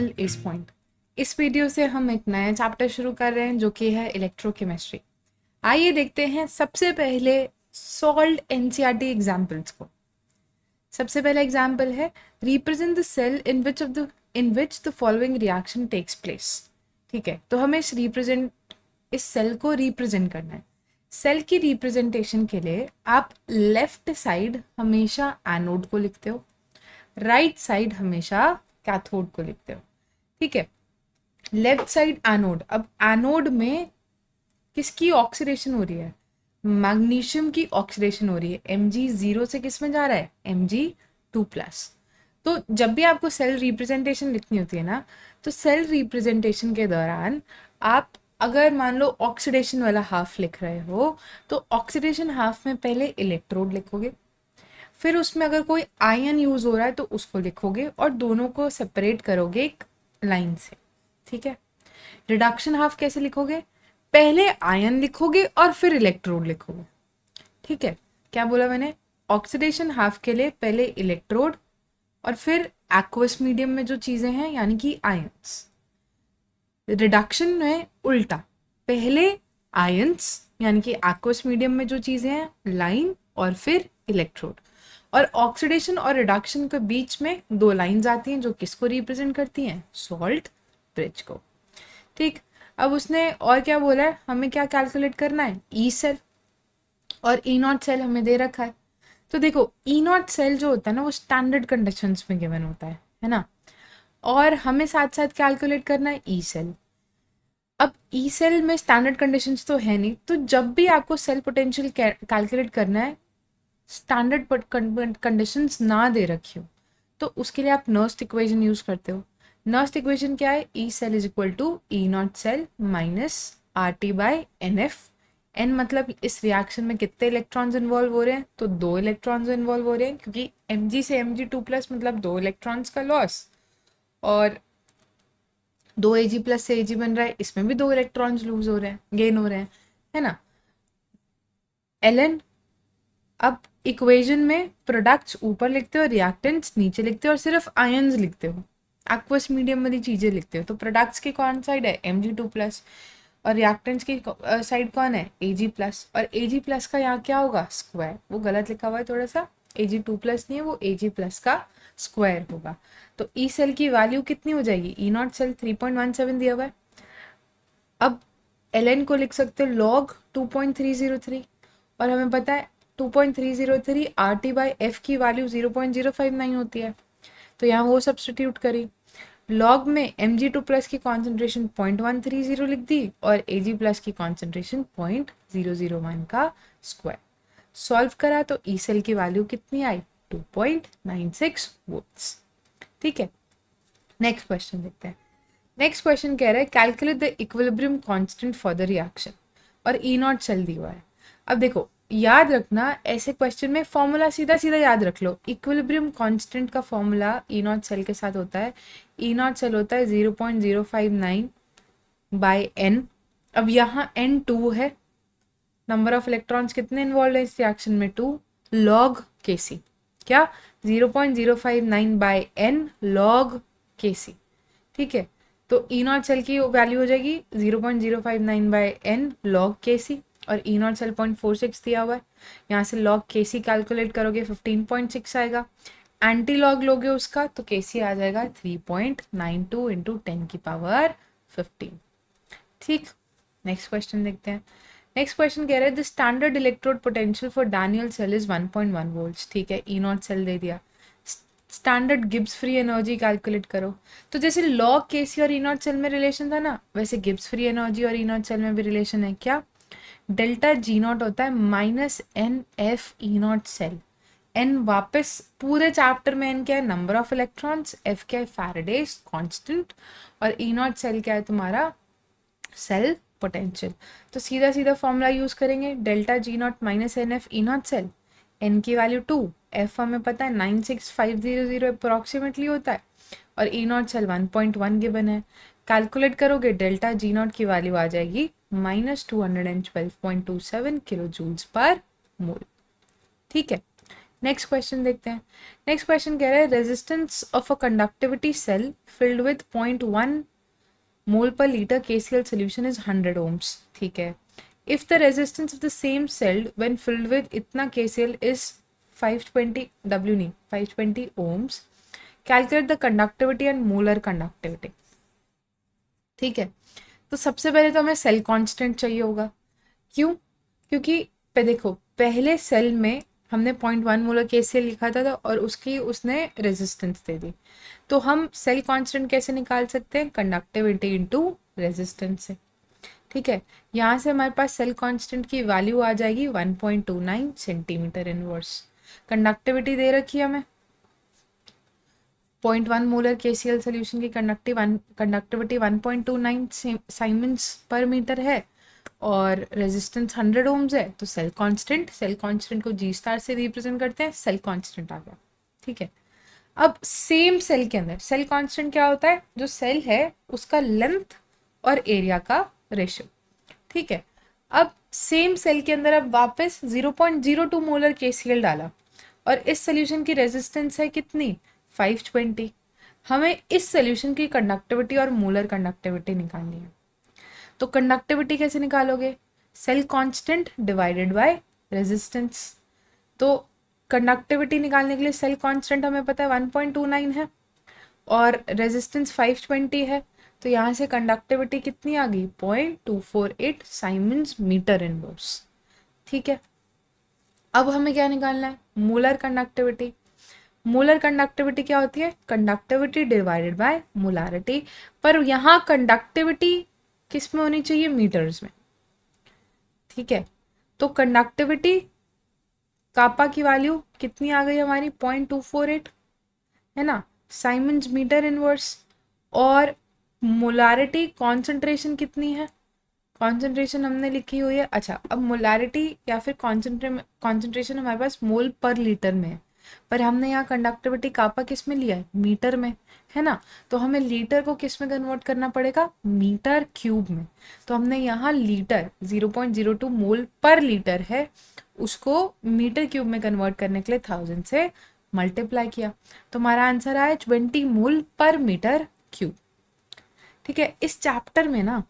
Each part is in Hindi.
चैनल इस पॉइंट। इस वीडियो से हम एक नया चैप्टर शुरू कर रहे हैं जो कि है इलेक्ट्रोकेमिस्ट्री। आइए देखते हैं सबसे पहले सॉल्व्ड एनसीईआरटी एग्जांपल्स को। सबसे पहला एग्जांपल है represent the cell in which the following reaction takes place. ठीक है, तो हमें इस सेल को रिप्रेजेंट करना है। सेल की रिप्रेजेंटेशन के लिए आप लेफ्ट साइड हमेशा एनोड को लिखते हो, राइट साइड हमेशा कैथोड को लिखते हो। ठीक है, लेफ्ट साइड एनोड। अब एनोड में किसकी ऑक्सीडेशन हो रही है? मैग्नीशियम की ऑक्सीडेशन हो रही है। Mg0 से किस में जा रहा है? Mg2+। तो जब भी आपको सेल रिप्रेजेंटेशन लिखनी होती है ना, तो सेल रिप्रेजेंटेशन के दौरान आप अगर मान लो ऑक्सीडेशन वाला हाफ लिख रहे हो, तो ऑक्सीडेशन हाफ में पहले इलेक्ट्रोड लिखोगे, फिर उसमें अगर कोई आयन यूज हो रहा है तो उसको लिखोगे और दोनों को सेपरेट करोगे एक लाइन से। ठीक है, रिडक्शन हाफ कैसे लिखोगे? पहले आयन लिखोगे और फिर इलेक्ट्रोड लिखोगे। ठीक है, क्या बोला मैंने? ऑक्सीडेशन हाफ के लिए पहले इलेक्ट्रोड और फिर एक्वस मीडियम में जो चीजें हैं यानी कि आयंस। रिडक्शन में उल्टा, पहले आयंस यानी कि एक्वस मीडियम में जो चीजें हैं लाइन और फिर इलेक्ट्रोड। और ऑक्सीडेशन और रिडक्शन के बीच में दो लाइंस आती हैं जो किसको रिप्रेजेंट करती हैं? सॉल्ट ब्रिज को। ठीक, अब उसने और क्या बोला है? हमें क्या कैलकुलेट करना है? ई सेल और ई नॉट सेल हमें दे रखा है। तो देखो, ई नॉट सेल जो होता है ना वो स्टैंडर्ड कंडीशंस में गिवन होता है ना, और हमें साथ साथ कैलकुलेट करना है ई सेल। अब ई सेल में स्टैंडर्ड कंडीशंस तो है नहीं, तो जब भी आपको सेल पोटेंशियल कैलकुलेट करना है, स्टैंडर्ड कंडीशंस ना दे रखी हो, तो उसके लिए आप नर्स्ट इक्वेशन यूज करते हो। नर्स्ट इक्वेशन क्या है? E cell is equal to E not cell minus R T by n F. N मतलब इस रिएक्शन में कितने इलेक्ट्रॉन्स इन्वॉल्व हो रहे हैं? तो 2 इलेक्ट्रॉन्स इन्वॉल्व हो रहे हैं, क्योंकि Mg से Mg2+ मतलब 2 इलेक्ट्रॉन्स का लॉस, और 2 Ag+ से Ag बन रहा है, इसमें भी 2 इलेक्ट्रॉन्स लूज हो रहे हैं, गेन हो रहे हैं, है ना। Ln, अब इक्वेशन में प्रोडक्ट्स ऊपर लिखते हो, रिएक्टेंट्स नीचे लिखते हो और सिर्फ आयंस लिखते हो, एक्वस मीडियम वाली चीजें लिखते हो। तो प्रोडक्ट्स की कौन साइड है? Mg2+, और रिएक्टेंट्स की साइड कौन है? Ag+। और Ag+ का यहाँ क्या होगा? स्क्वायर। वो गलत लिखा हुआ है थोड़ा सा, Ag2+ नहीं है, वो Ag+ का स्क्वायर होगा। तो ई सेल की वैल्यू कितनी हो जाएगी? ई नॉट सेल 3.17 दिया हुआ है। अब Ln को लिख सकते हो log 2.303, और हमें पता है 2.303 RT बाई एफ की वैल्यू 0.059 होती है, तो यहाँ वो सब्सटीट्यूट करी। लॉग में Mg2+ की कॉन्सेंट्रेशन 0.130 लिख दी और Ag+ की कॉन्सेंट्रेशन 0.001 का स्क्वायर। सॉल्व करा तो ई सेल की वैल्यू कितनी आई? 2.96 वोल्ट्स। ठीक है, नेक्स्ट क्वेश्चन देखते हैं। नेक्स्ट क्वेश्चन कह रहा है calculate the equilibrium constant for the reaction, और ई नॉट सेल दिया हुआ है। अब देखो, याद रखना ऐसे क्वेश्चन में फॉर्मूला सीधा सीधा याद रख लो। इक्विलिब्रियम कांस्टेंट का फॉर्मूला ई नॉट सेल के साथ होता है, ई नॉट सेल होता है 0.059 बाय एन। अब यहाँ n 2 है, नंबर ऑफ इलेक्ट्रॉन्स कितने इन्वॉल्व है इस रिएक्शन में? 2 लॉग के सी। क्या? 0.059 बाय n लॉग के सी। ठीक है, तो ई नॉट सेल की वैल्यू हो जाएगी 0.059 bye n log K C, और ई नॉट सेल 0.46 दिया हुआ है। यहाँ से लॉग के सी कैलकुलेट करोगे 15.6 आएगा। एंटी लॉग लोगे उसका तो के सी आ जाएगा 3.92 इंटू 10 की पावर 15। ठीक, नेक्स्ट क्वेश्चन देखते हैं। नेक्स्ट क्वेश्चन कह रहा है the standard electrode potential for Daniell cell is 1.1 volts. ठीक है, ई नॉट सेल दे दिया, standard Gibbs free energy calculate करो। तो जैसे लॉग के सी और ई नॉट सेल में रिलेशन था ना, वैसे गिब्स फ्री एनर्जी और ई नॉट सेल में भी रिलेशन है। क्या? डेल्टा जी नॉट होता है minus n F E not cell. N वापस पूरे चैप्टर में एन क्या है? Number of electrons. एफ क्या है? Faraday's constant. और ई नॉट सेल क्या है तुम्हारा? Cell potential. तो सीधा सीधा फॉर्मूला यूज करेंगे, delta G not minus n F E not cell. N की वैल्यू 2, एफ हमें पता है 96500 अप्रोक्सीमेटली होता है, और ई नॉट सेल 1.1 गिवन है। कैलकुलेट करोगे डेल्टा जी नॉट की वैल्यू आ जाएगी -212.27 किलो जूल्स पर मोल। ठीक है, नेक्स्ट क्वेश्चन देखते हैं। नेक्स्ट क्वेश्चन कह रहा है resistance of a conductivity cell filled with 0.1 mole पर litre KCl solution is 100 ohms। ठीक है। If the resistance of the same cell when filled with इतना KCl is 520 W नहीं 520 ohms, calculate the conductivity and molar conductivity। ठीक है। तो सबसे पहले तो हमें सेल कांस्टेंट चाहिए होगा। क्यों? क्योंकि पे देखो पहले सेल में हमने 0.1 मोलर KCl लिखा था और उसकी उसने रेजिस्टेंस दे दी। तो हम सेल कांस्टेंट कैसे निकाल सकते हैं? कंडक्टिविटी इनटू रेजिस्टेंस से। ठीक है। यहाँ से हमारे पास सेल कांस्टेंट की वैल्यू आ जाएगी 1.29 सेंटीमीटर इनवर्स। कंडक्टिविटी दे रखी है हमें 0.1 मोलर KCl सोल्यूशन की कंडक्टिविटी 1.29 साइमन्स पर मीटर है और रेजिस्टेंस 100 ओम्स है। तो सेल कांस्टेंट को G स्टार से रिप्रेजेंट करते हैं, सेल कांस्टेंट आ गया। ठीक है। अब सेम सेल के अंदर सेल कांस्टेंट क्या होता है? जो सेल है उसका लेंथ और एरिया का रेशियो। ठीक है। अब सेम सेल के अंदर अब वापस 0.02 मोलर KCl डाला और इस सोल्यूशन की रेजिस्टेंस है कितनी? 520। हमें इस सोल्यूशन की कंडक्टिविटी और मोलर कंडक्टिविटी निकालनी है। तो कंडक्टिविटी कैसे निकालोगे? Cell constant divided by resistance. तो कंडक्टिविटी निकालने के लिए सेल कांस्टेंट हमें पता है 1.29 है और रेजिस्टेंस 520 है। तो यहाँ से कंडक्टिविटी कितनी आ गई? 0.248 साइमन्स मीटर इनवर्स। ठीक है। अब हमें क्या निकालना है? Molar conductivity. मोलर कंडक्टिविटी क्या होती है? Conductivity divided by molarity. पर यहाँ कंडक्टिविटी किस में होनी चाहिए? मीटर्स में। ठीक है। तो कंडक्टिविटी कापा की वैल्यू कितनी आ गई हमारी? 0.248 है ना, साइमन्स मीटर इनवर्स। और मोलारिटी कॉन्सेंट्रेशन कितनी है? कॉन्सेंट्रेशन हमने लिखी हुई है। अच्छा, अब मोलारिटी या फिर कॉन्सेंट्रेशन हमारे पास मोल पर लीटर में है, पर हमने यहाँ कंडक्टिविटी कापा किस में लिया है? मीटर में, है ना। तो हमें लीटर को किस में कन्वर्ट करना पड़ेगा? मीटर क्यूब में। तो हमने यहाँ लीटर 0.02 मोल पर लीटर है, उसको मीटर क्यूब में कन्वर्ट करने के लिए 1000 से मल्टीप्लाई किया। तो हमारा आंसर आया 20 मोल पर मीटर क्यूब। ठीक है। इस चैप्टर में ना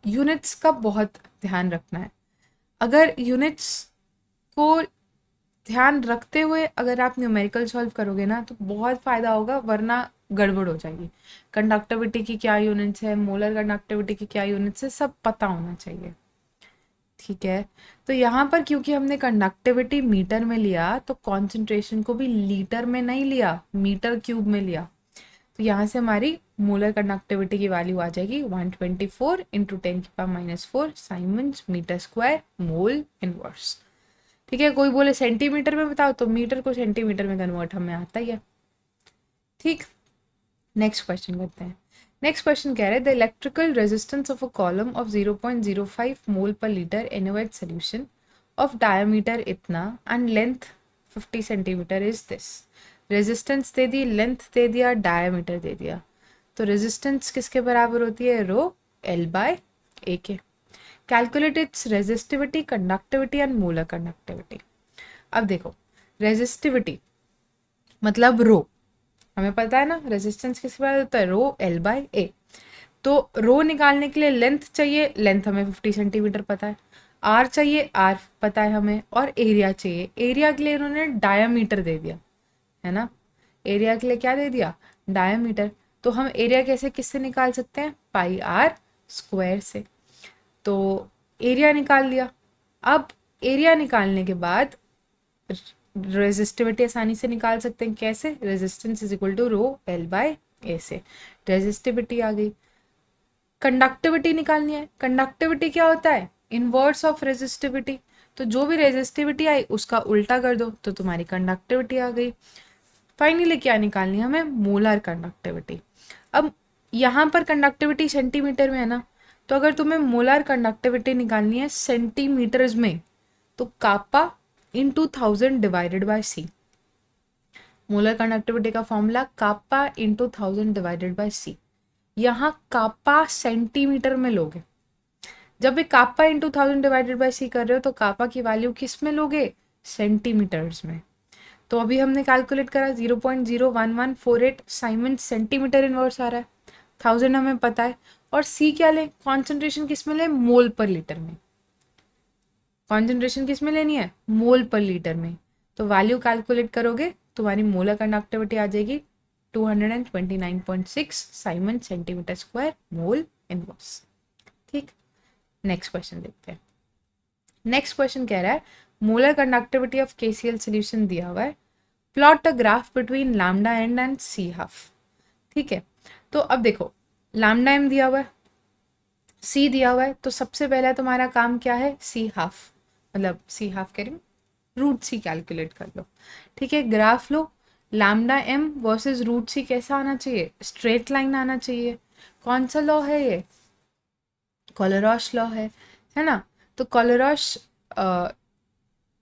यूनिट्स का बहुत ध्यान रखना है। अगर यूनिट्स को ध्यान रखते हुए अगर आप न्यूमेरिकल सॉल्व करोगे ना तो बहुत फ़ायदा होगा, वरना गड़बड़ हो जाएगी। कंडक्टिविटी की क्या यूनिट्स है, मोलर कंडक्टिविटी की क्या यूनिट्स है, सब पता होना चाहिए। ठीक है। तो यहाँ पर क्योंकि हमने कंडक्टिविटी मीटर में लिया तो कॉन्सेंट्रेशन को भी लीटर में नहीं लिया, मीटर क्यूब में लिया। तो यहाँ से हमारी मोलर कंडक्टिविटी की वैल्यू आ जाएगी 124 into 10⁻⁴ siemens metre square mole inverse. ठीक है। कोई बोले सेंटीमीटर में बताओ तो मीटर को सेंटीमीटर में कन्वर्ट हमें आता ही है। ठीक। नेक्स्ट क्वेश्चन करते हैं। नेक्स्ट क्वेश्चन कह रहे हैं the electrical resistance of a column of 0.05 mole पर litre NaOH solution of diameter इतना and length 50 centimetre is this. Resistance दे दी, लेंथ दे दिया, डायमीटर दे दिया। तो रेजिस्टेंस किसके बराबर होती है? रो L/A के। Calculate its resistivity, conductivity and molar conductivity. अब देखो रेजिस्टिविटी मतलब रो, हमें पता है ना रेजिस्टेंस किसके बराबर होता है? रो L/A। तो रो निकालने के लिए लेंथ चाहिए, लेंथ हमें 50 सेंटीमीटर पता है। आर चाहिए, आर पता है हमें। और एरिया चाहिए, एरिया के लिए इन्होंने डायामीटर दे दिया है ना। एरिया के लिए क्या दे दिया? डायामीटर। तो हम एरिया कैसे किससे निकाल सकते हैं? πr² से। तो एरिया निकाल लिया। अब एरिया निकालने के बाद रेजिस्टिविटी आसानी से निकाल सकते हैं। कैसे? Resistance is equal to rho L/A से। रेजिस्टिविटी आ गई। कंडक्टिविटी निकालनी है। कंडक्टिविटी क्या होता है? Inverse of resistivity. तो जो भी रेजिस्टिविटी आई उसका उल्टा कर दो तो तुम्हारी कंडक्टिविटी आ गई। फाइनली क्या निकालनी है हमें? Molar conductivity. अब यहाँ पर कंडक्टिविटी सेंटीमीटर में है ना, तो अगर तुम्हें मोलर कंडक्टिविटी निकालनी है सेंटीमीटर्स में तो kappa into 1000 divided by C। Molar conductivity का formula kappa into 1000 divided by C। यहाँ कापा सेंटीमीटर में लोगे। जब भी kappa into 1000 divided by C कर रहे हो तो कापा की वैल्यू किस में लोगे? सेंटीमीटर्स में। तो अभी हमने कैलकुलेट करा 0.01148 साइमंड सेंटीमीटर इनवर्स आ रहा है, 1000 हमें पता है। और सी क्या ले, कॉन्सेंट्रेशन किस में ले, मोल पर लीटर में। कॉन्सेंट्रेशन किस में लेनी है, मोल पर लीटर में। तो वैल्यू कैलकुलेट करोगे तुम्हारी मोलर कंडक्टिविटी आ जाएगी 229.6 siemens centimetre square mole inverse. ठीक, नेक्स्ट क्वेश्चन देखते हैं। नेक्स्ट क्वेश्चन कह रहा है molar conductivity of KCl solution दिया हुआ है, plot a graph between lambda and and C half. ठीक है, तो अब देखो लैम्डा एम दिया हुआ है, सी दिया हुआ है, तो सबसे पहला तुम्हारा काम क्या है, सी हाफ, मतलब सी हाफ कह रही हूँ, रूट सी कैलकुलेट कर लो। ठीक है, ग्राफ लो, लैम्डा एम वर्सेस रूट सी कैसा आना चाहिए, स्ट्रेट लाइन आना चाहिए। कौन सा लॉ है ये, कोलेरॉश लॉ है ना। तो कोलेरॉश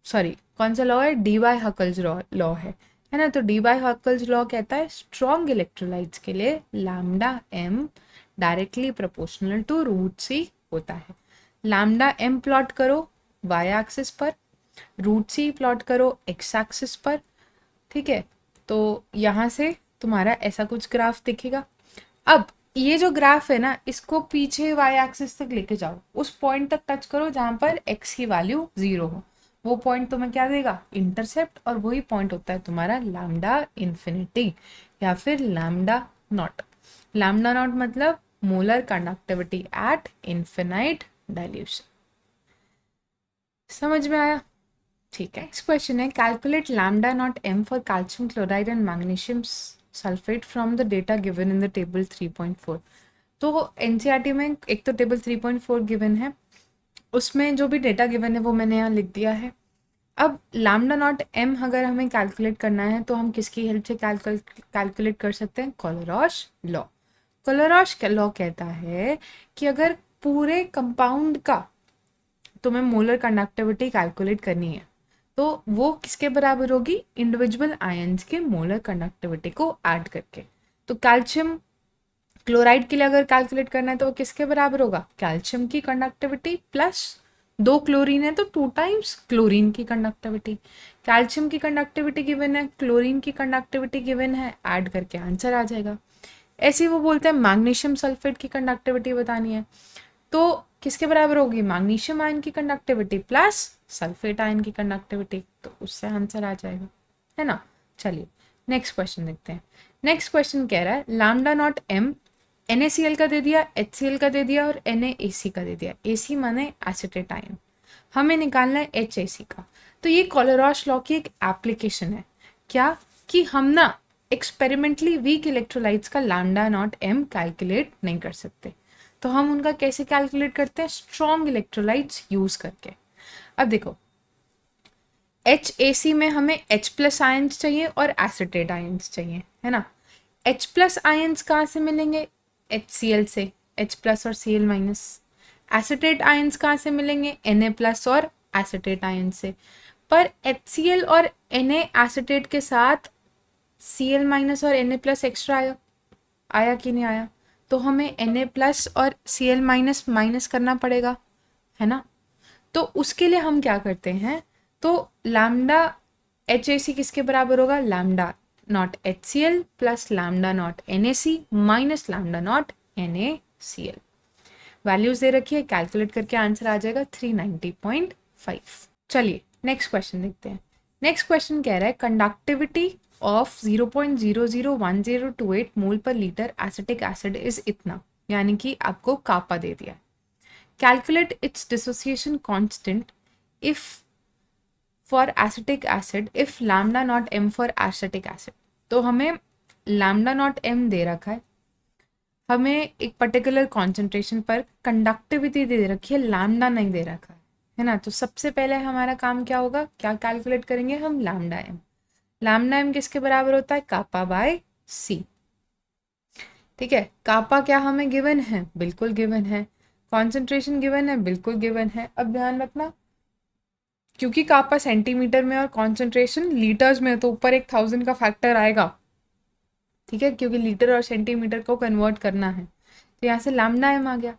सॉरी कौन सा लॉ है, डी बाय हकल्स लॉ है ना। तो डी बाय हकल्स लॉ कहता है स्ट्रॉन्ग इलेक्ट्रोलाइट्स के लिए lambda M directly proportional to root C होता है। लैम्डा एम प्लॉट करो वाई एक्सिस पर, रूट सी प्लॉट करो एक्स एक्सिस पर। ठीक है, तो यहाँ से तुम्हारा ऐसा कुछ ग्राफ दिखेगा। अब ये जो ग्राफ है ना, इसको पीछे वाई एक्सिस तक लेके जाओ, उस पॉइंट तक टच करो जहाँ पर एक्स की वैल्यू 0 हो। वो पॉइंट तुम्हें क्या देगा, इंटरसेप्ट, और वही पॉइंट होता है तुम्हारा लैम्डा इन्फिनिटी या फिर लैम्डा नॉट। लैम्डा नॉट मतलब molar conductivity at infinite dilution. समझ में आया? ठीक है, नेक्स्ट क्वेश्चन है calculate lambda not M for calcium chloride and magnesium sulphate from the data given in the table 3.4। तो एनसीईआरटी में एक तो टेबल 3.4 गिवन है, उसमें जो भी डेटा गिवन है वो मैंने यहाँ लिख दिया है। अब लैम्डा नॉट एम अगर हमें कैलकुलेट करना है तो हम किसकी हेल्प से कैलकुलेट कर सकते हैं, कोलेरॉश लॉ। कोलेरॉश लॉ कहता है कि अगर पूरे कंपाउंड का तुम्हें मोलर कंडक्टिविटी कैलकुलेट करनी है तो वो किसके बराबर होगी, इंडिविजुअल आयंस के मोलर कंडक्टिविटी को ऐड करके। तो कैल्शियम क्लोराइड के लिए अगर कैलकुलेट करना है तो वो किसके बराबर होगा, कैल्शियम की कंडक्टिविटी प्लस 2 क्लोरीन है तो 2 टाइम्स क्लोरीन की कंडक्टिविटी। कैल्शियम की कंडक्टिविटी गिवन है, क्लोरीन की कंडक्टिविटी गिवन है, ऐड करके आंसर आ जाएगा। ऐसे ही वो बोलते हैं मैग्नीशियम सल्फेट की कंडक्टिविटी बतानी है तो किसके बराबर होगी, मैग्नीशियम आयन की कंडक्टिविटी प्लस सल्फेट आयन की कंडक्टिविटी, तो उससे आंसर आ जाएगा, है ना। चलिए नेक्स्ट क्वेश्चन देखते हैं। नेक्स्ट क्वेश्चन कह रहा है लैम्डा नॉट एम NaCl का दे दिया, HCl का दे दिया और NaAC का दे दिया। AC माने एसिटेट आयन, हमें निकालना है HAC का। तो ये कोलेरॉश लॉ की एक एप्लीकेशन है, क्या कि हम ना एक्सपेरिमेंटली वीक इलेक्ट्रोलाइट्स का लैम्डा नॉट एम कैलकुलेट नहीं कर सकते, तो हम उनका कैसे कैलकुलेट करते हैं, स्ट्रॉन्ग इलेक्ट्रोलाइट्स यूज करके। अब देखो HAC में हमें H+ आयंस चाहिए और एसिटेट आयंस चाहिए, है ना। H+ आयंस कहाँ से मिलेंगे, HCl से, H+ और Cl-। एसिटेट आयंस कहाँ से मिलेंगे, Na+ और एसिटेट आयन से। पर HCl और Na एसिटेट के साथ Cl- और Na+ एक्स्ट्रा आया कि नहीं आया, तो हमें Na+ और Cl- माइनस करना पड़ेगा, है ना। तो उसके लिए हम क्या करते हैं, तो लैम्डा HAC किसके बराबर होगा, lambda nought HCl plus lambda nought NaC minus lambda nought NaCl। Values दे रखी है, कैलकुलेट करके आंसर आ जाएगा 390.5। चलिए नेक्स्ट क्वेश्चन देखते हैं। नेक्स्ट क्वेश्चन कह रहा है कंडक्टिविटी ऑफ 0.001028 मोल पर लीटर एसिटिक एसिड इज इतना, यानी कि आपको कापा दे दिया। Calculate its dissociation constant if for acetic acid if lambda not M for acetic acid. तो हमें लैम्डा नॉट एम दे रखा है, हमें एक पर्टिकुलर कॉन्सेंट्रेशन पर कंडक्टिविटी दे रखी है, लैम्डा नहीं दे रखा है ना। तो सबसे पहले हमारा काम क्या होगा, क्या कैलकुलेट करेंगे हम, लैम्डा एम। लैम्डा एम किसके बराबर होता है, कापा बाय सी। ठीक है, कापा क्या हमें गिवन है, बिल्कुल गिवन है। कॉन्सेंट्रेशन गिवन है, बिल्कुल गिवन है। अब ध्यान रखना क्योंकि कापा सेंटीमीटर में और कॉन्सेंट्रेशन लीटर्स में, तो ऊपर एक 1000 का फैक्टर आएगा। ठीक है, क्योंकि लीटर और सेंटीमीटर को कन्वर्ट करना है। तो यहाँ से लैम्डा एम आ गया,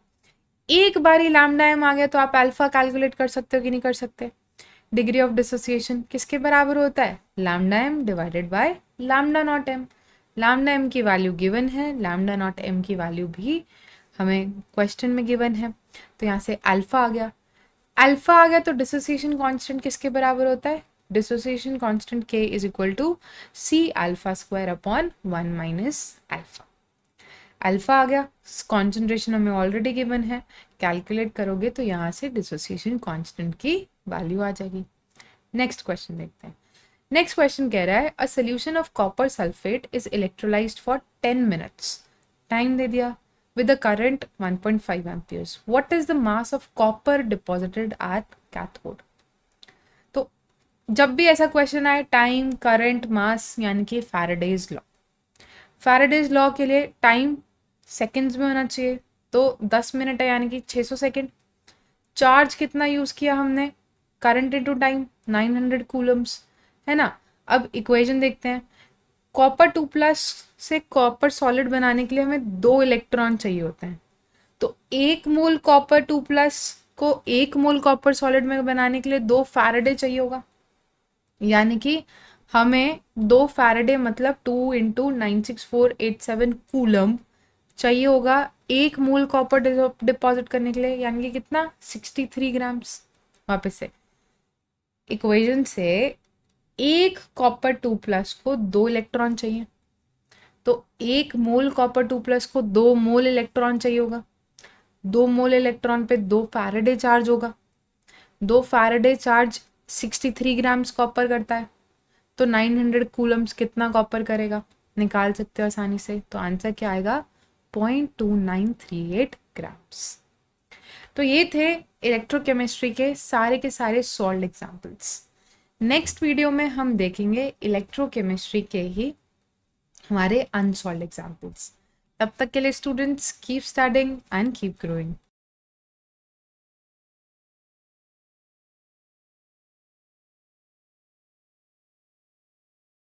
एक बार ही लैम्डा एम आ गया तो आप अल्फा कैलकुलेट कर सकते हो कि नहीं कर सकते। डिग्री ऑफ डिसोसिएशन किसके बराबर होता है, lambda M divided by lambda not M. Lambda M की वैल्यू गिवन है, लैम्डा नॉट एम की वैल्यू भी हमें क्वेश्चन में गिवन है। तो यहाँ से अल्फा आ गया, अल्फा आ गया तो डिसोसिएशन कांस्टेंट किसके बराबर होता है, dissociation constant k is equal to C alpha square upon 1 minus alpha. Alpha आ गया, कॉन्सेंट्रेशन हमें ऑलरेडी गिवन है, कैलकुलेट करोगे तो यहाँ से डिसोसिएशन कांस्टेंट की वैल्यू आ जाएगी। नेक्स्ट क्वेश्चन देखते हैं। नेक्स्ट क्वेश्चन कह रहा है a solution of copper sulphate is electrolysed for 10 minutes, time दे दिया, with a current 1.5 amperes. What is the mass of copper deposited at cathode? तो जब भी ऐसा क्वेश्चन आए टाइम, करंट, मास यानी कि फैराडेज लॉ। फैराडेज लॉ के लिए टाइम सेकंड्स में होना चाहिए, तो 10 मिनट है यानी कि 600 सेकंड। चार्ज कितना यूज किया हमने, करंट इनटू टाइम 900 कूलम्स, है ना। अब इक्वेशन देखते हैं। कॉपर 2+ से कॉपर सॉलिड बनाने के लिए हमें 2 इलेक्ट्रॉन चाहिए होते हैं, तो 1 मोल कॉपर 2+ को 1 मोल कॉपर सॉलिड में बनाने के लिए 2 फैराडे चाहिए होगा, यानी कि हमें 2 फैराडे मतलब 2 इंटू 96487 कूलम चाहिए होगा 1 मोल कॉपर डिपॉजिट करने के लिए, यानी कि कितना 63 ग्राम्स। वापस से इक्वेशन से 1 कॉपर 2+ को 2 इलेक्ट्रॉन चाहिए, तो 1 मोल कॉपर 2+ को 2 मोल इलेक्ट्रॉन चाहिए होगा, 2 मोल इलेक्ट्रॉन पे 2 फैराडे चार्ज होगा, 2 फैराडे चार्ज 63 ग्राम्स कॉपर करता है, तो 900 कूलम्स कितना कॉपर करेगा, निकाल सकते हो आसानी से। तो आंसर क्या आएगा, 0.2938 ग्राम्स। तो ये थे इलेक्ट्रोकेमिस्ट्री के सारे सॉल्व्ड एग्जाम्पल्स। नेक्स्ट वीडियो में हम देखेंगे इलेक्ट्रोकेमिस्ट्री के ही हमारे अनसॉल्व्ड एग्जाम्पल्स। तब तक के लिए students keep studying and keep growing.